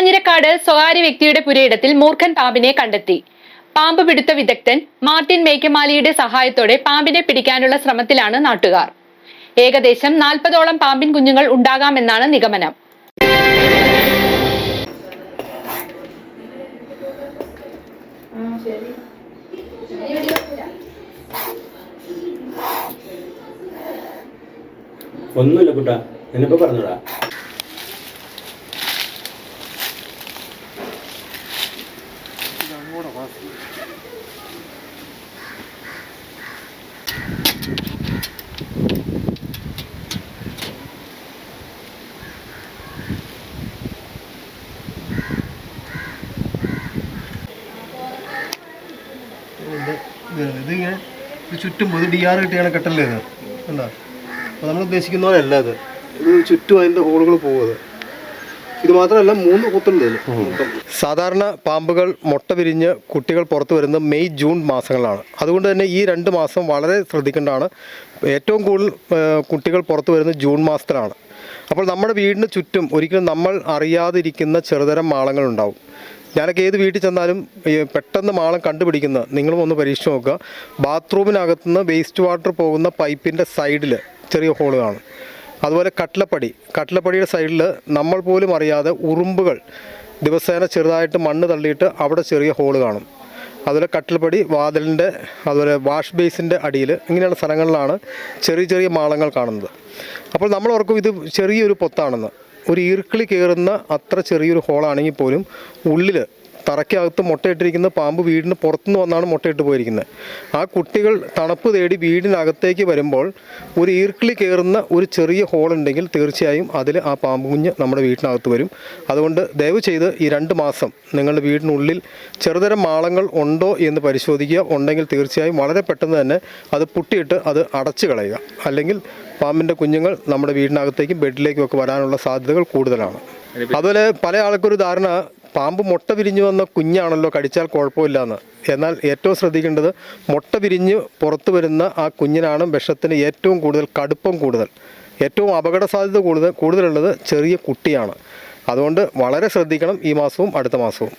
കാഞ്ഞിരക്കാട് സ്വകാര്യ വ്യക്തിയുടെ പുരയിടത്തിൽ മൂർഖൻ പാമ്പിനെ കണ്ടെത്തി. പാമ്പ് പിടുത്ത വിദഗ്ധൻ മാർട്ടിൻ മേക്കമാലിയുടെ സഹായത്തോടെ പാമ്പിനെ പിടിക്കാനുള്ള ശ്രമത്തിലാണ് നാട്ടുകാർ. ഏകദേശം 40ഓളം പാമ്പിൻ കുഞ്ഞുങ്ങൾ ഉണ്ടാകാമെന്നാണ് നിഗമനം. ഒന്നുമില്ല കുട്ടാ, നിനക്ക് പറഞ്ഞോടാ. ഇതിങ്ങനെ ചുറ്റും ഇത് DR കിട്ടിയാണ് കെട്ടല്ലേ ഇത് എന്താ. അപ്പോൾ നമ്മൾ ഉദ്ദേശിക്കുന്ന പോലെ അല്ല ഇത്. ഇത് ചുറ്റും അതിൻ്റെ ഹോളുകൾ പോകുന്നത്. ഇത് മാത്രമല്ല 3 കുത്തുണ്ട്. സാധാരണ പാമ്പുകൾ മുട്ട വിരിഞ്ഞ് കുട്ടികൾ പുറത്തു വരുന്നത് മെയ് ജൂൺ മാസങ്ങളാണ്. അതുകൊണ്ട് തന്നെ ഈ 2 മാസം വളരെ ശ്രദ്ധിക്കേണ്ടതാണ്. ഏറ്റവും കൂടുതൽ കുട്ടികൾ പുറത്തു വരുന്നത് ജൂൺ മാസത്തിലാണ്. അപ്പോൾ നമ്മുടെ വീടിന് ചുറ്റും ഒരിക്കലും നമ്മൾ അറിയാതിരിക്കുന്ന ചെറുതരം മാളങ്ങളുണ്ടാവും. ഞാനൊക്കെ ഏത് വീട്ടിൽ ചെന്നാലും പെട്ടെന്ന് മാളം കണ്ടുപിടിക്കുന്ന നിങ്ങളും ഒന്ന് പരീക്ഷിച്ച് നോക്കുക. ബാത്റൂമിനകത്തുനിന്ന് വേസ്റ്റ് വാട്ടർ പോകുന്ന പൈപ്പിൻ്റെ സൈഡിൽ ചെറിയ ഹോൾ കാണും. അതുപോലെ കട്ടിലപ്പടിയുടെ സൈഡിൽ നമ്മൾ പോലും അറിയാതെ ഉറുമ്പുകൾ ദിവസേന ചെറുതായിട്ട് മണ്ണ് തള്ളിയിട്ട് അവിടെ ചെറിയ ഹോൾ കാണും. അതുപോലെ കട്ടിലപ്പടി, വാതിലിൻ്റെ, അതുപോലെ വാഷ് ബേസിൻ്റെ അടിയിൽ ഇങ്ങനെയുള്ള സ്ഥലങ്ങളിലാണ് ചെറിയ ചെറിയ മാളങ്ങൾ കാണുന്നത്. അപ്പോൾ നമ്മൾ ഓർക്കും ഇത് ചെറിയൊരു പൊത്താണെന്ന്. ഒരു ഈർക്കിളി കയറുന്ന അത്ര ചെറിയൊരു ഹോളാണെങ്കിൽ പോലും ഉള്ളിൽ തറയ്ക്കകത്ത് മുട്ടയിട്ടിരിക്കുന്ന പാമ്പ് വീടിന് പുറത്തുനിന്ന് വന്നാണ് മുട്ടയിട്ട് പോയിരിക്കുന്നത്. ആ കുട്ടികൾ തണുപ്പ് തേടി വീടിനകത്തേക്ക് വരുമ്പോൾ ഒരു ഈർക്കിളി കയറുന്ന ഒരു ചെറിയ ഹോളുണ്ടെങ്കിൽ തീർച്ചയായും അതിൽ ആ പാമ്പ് കുഞ്ഞ് നമ്മുടെ വീട്ടിനകത്ത് വരും. അതുകൊണ്ട് ദയവ് ചെയ്ത് ഈ 2 മാസം നിങ്ങളുടെ വീടിനുള്ളിൽ ചെറുതരം മാളങ്ങൾ ഉണ്ടോ എന്ന് പരിശോധിക്കുക. ഉണ്ടെങ്കിൽ തീർച്ചയായും വളരെ പെട്ടെന്ന് തന്നെ അത് പുട്ടിയിട്ട് അത് അടച്ചു കളയുക. അല്ലെങ്കിൽ പാമ്പിൻ്റെ കുഞ്ഞുങ്ങൾ നമ്മുടെ വീടിനകത്തേക്കും ബെഡിലേക്കും ഒക്കെ വരാനുള്ള സാധ്യതകൾ കൂടുതലാണ്. അതുപോലെ പല ആൾക്കൊരു ധാരണ പാമ്പ് മുട്ട വിരിഞ്ഞു വന്ന കുഞ്ഞാണല്ലോ, കടിച്ചാൽ കുഴപ്പമില്ല എന്ന്. എന്നാൽ ഏറ്റവും ശ്രദ്ധിക്കേണ്ടത് മുട്ട വിരിഞ്ഞ് പുറത്തു വരുന്ന ആ കുഞ്ഞിനാണ് വിഷത്തിന് ഏറ്റവും കൂടുതൽ കടുപ്പം കൂടുതൽ. ഏറ്റവും അപകട സാധ്യത കൂടുതലുള്ളത് ചെറിയ കുട്ടിയാണ്. അതുകൊണ്ട് വളരെ ശ്രദ്ധിക്കണം ഈ മാസവും അടുത്ത മാസവും.